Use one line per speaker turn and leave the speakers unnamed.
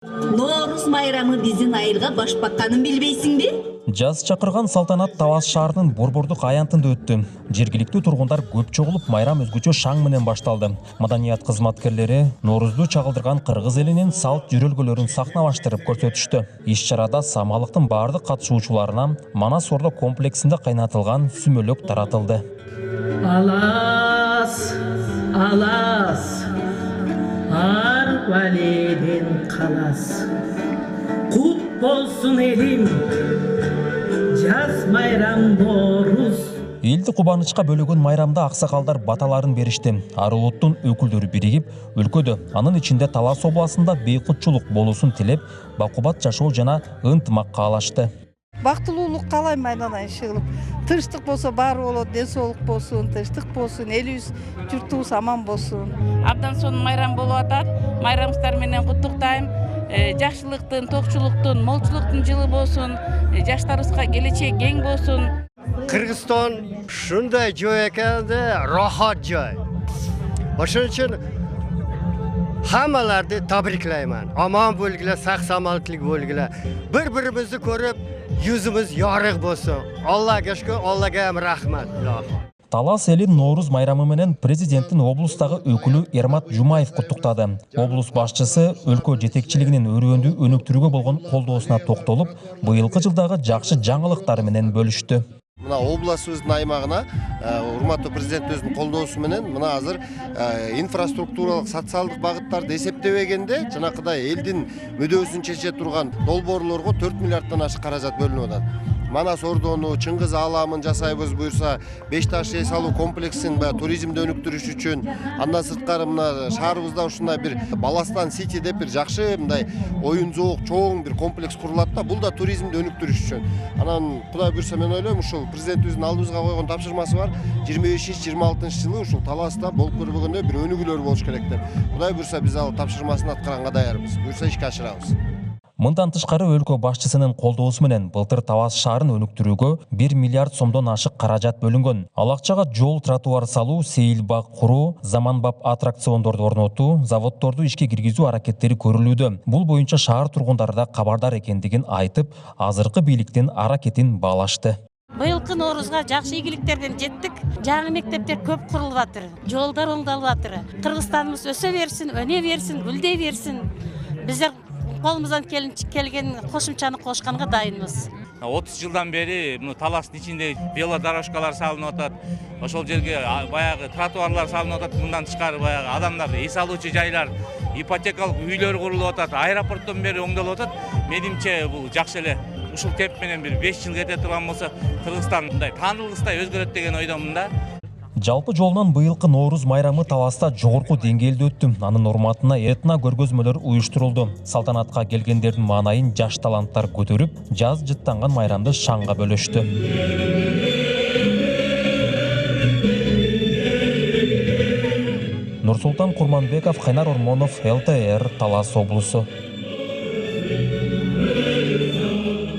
Ноорус майрамы биздин айылга баш бакканын билбейсиңби?
Жаз чакырган салтанат Талас шаарынын Борбордук аянтында өттү. Жергиликтүү тургундар көп чогулуп, майрам өзгөчө шаң менен башталды. Маданият кызматкерлери Ноорузду чагылдырган кыргыз элинин салт жүрөлгөлөрүн сахналаштырып көрсөтүштү. Иш-чарада самалыктын бардык катышуучуларына Манас Ордо комплексинде кайнатылган сүмөлөк таратылды.
Алас, алас, ар валиден калас. Кут болсун элим, жаз майрам Ноорус.
Элди кубанычка бөлөгөн майрамда аксакалдар баталарын беришти. Ар улуттун өкүлдөрү биригип, өлкөдө, анын ичинде Талас областында бейкутчулук болуусун тилеп, бакубат жашоо жана ынтымак каалашты.
Бактылуулук каалайм айнадан чыгылып. Тынчтык болсо баары болот, ден соолук болсун, тынчтык болсун, элибиз, журтубуз аман болсун.
Абдан сонун майрам болуп атат. Майрамыңыздар менен куттуктайм. Жакшылыктын, токчулуктун, молчулуктун жылы болсун. Жаштарыбызга келечек кең болсун.
Кыргызстан шундай жой экен да, рахат жой. Ошон үчүн хаммаларды табриклайм. Аман болгиле, сак самалыктылык болгиле. Бири-бирибизди көрүп, yüzümüz yarık bolsun. Allah'a şükür, Allah'a rahmet.
Талас элин Ноорус майрамы менен президенттин облустагы өкүлү Ермат Жумаев куттуктады. Облус башчысы өлкө жетекчилигинин өрөөндү өнүктүрүүгө болгон колдоосуна токтолуп, быйылкы жылдагы жакшы жаңылыктары менен бөлүштү.
Мына областыбыздын аймагына урматтуу президентибиздин колдоосу менен мына азыр инфраструктуралык социалдык багыттарды эсептебегенде жанакыдай элдин мүдөөсүн чече турган долбоорлорго 4 миллиарддан ашык каражат бөлүнүп атат. Манас Ордону, Чыңгыз ааламын жасайбыз буюрса, Бешташ эй салуу комплексин туризмди өнүктүрүш үчүн, андан сырткары мына шаарыбызда ушундай бир Баластан Сити деп бир жакшы мындай оюн зоок чоң бир комплекс курулат да, бул да туризмди өнүктүрүш үчүн. Анан Кудай буйрса мен ойлойм, ушул президентибиздин алдыбызга койгон тапшырмасы бар. 25-26 жылы ушул Таласта болуп көрбөгөндөй бир өнүгүүлөр болуш керек деп. Кудай буйрса биз ал тапшырмасын аткаранга даярбыз. Буйрса ишке ашырабыз.
Мындан тышкары өлкө башчысынын колдоосу менен былтыр Талас шаарын өнүктүрүүгө 1 миллиард сомдон ашык каражат бөлүнгөн. Ал акчага жол, тротуар салуу, сейил бак куруу, заманбап аттракциондорду орнотуу, заводдорду ишке киргизүү аракеттери көрүлүүдө. Бул боюнча шаар тургундары да кабардар экендигин айтып, азыркы бийликтин аракетин баалашты.
Быйылкы Ноорузга жакшы ийгиликтерден жеттик. Жаңы мектептер көп курулуп атыр. Жолдор оңдолуп атыр. Кыргызстаныбыз өсө берсин, өне берсин, гүлдей берсин. Биздер колумуздан келген кошумчаны кошканга дайынбыз.
30 жылдан бери Таластын ичинде велодорожкалар салынып атат. Ошол жерге баягы тротуарлар салынып атат. Мындан тышкары баягы адамдар эс алуучу жайлар, ипотекалык үйлөр курулуп атат. Аэропорттон бери оңдолуп атат. Менимче бул жакшы эле. Ушул темп менен бир 5 жыл кете турган болсо, Кыргызстан мындай таанылгыстай өзгөрөт деген ойдомун да.
Жалпы жолунан быйылкы Ноорус майрамы Таласта жогорку деңгээлде өттү. Анын урматына этно көргөзмөлөр уюштурулду. Салтанатка келгендердин маанайын жаш таланттар көтөрүп, жаз жыттанган майрамды шаңга бөлөштү. Нурсултан Курманбеков, Кайнар Ормонов, ЛТР, Талас облусу.